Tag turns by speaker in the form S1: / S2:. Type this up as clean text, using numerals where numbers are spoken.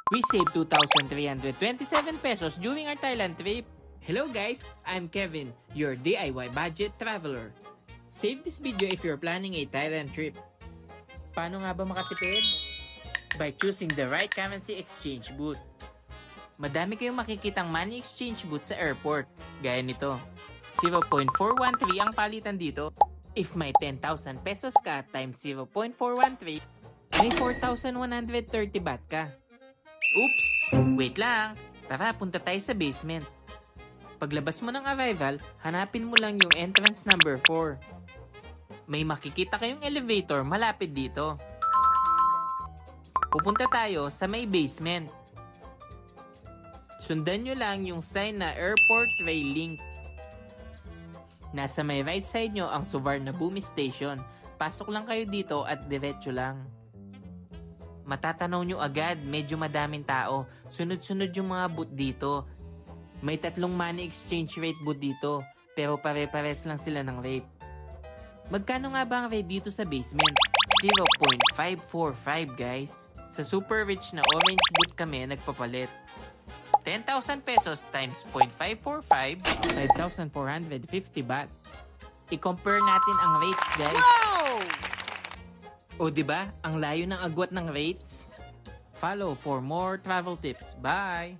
S1: We saved 2,327 pesos during our Thailand trip. Hello guys, I'm Kevin, your DIY budget traveler. Save this video if you're planning a Thailand trip. Paano nga ba makatipid? By choosing the right currency exchange booth. Madami kayong makikitang money exchange booth sa airport, gaya nito. 0.413 ang palitan dito. If may 10,000 pesos ka times 0.413, may 4,130 baht ka. Oops! Wait lang! Tara, punta tayo sa basement. Paglabas mo ng arrival, hanapin mo lang yung entrance number 4. May makikita kayong elevator malapit dito. Pupunta tayo sa may basement. Sundan nyo lang yung sign na Airport Rail Link. Nasa may right side nyo ang Suvarnabhumi Station. Pasok lang kayo dito at diretso lang. Matatanaw nyo agad, medyo madaming tao. Sunod-sunod yung mga booth dito. May 3 money exchange rate booth dito, pero pare-pares lang sila ng rate. Magkano nga ba ang rate dito sa basement? 0.545 guys. Sa super rich na orange booth kami nagpapalit. 10,000 pesos times 0.545, 5,450 baht. I-compare natin ang rates guys.
S2: Wow!
S1: O diba, ang layo ng agwat ng rates? Follow for more travel tips. Bye!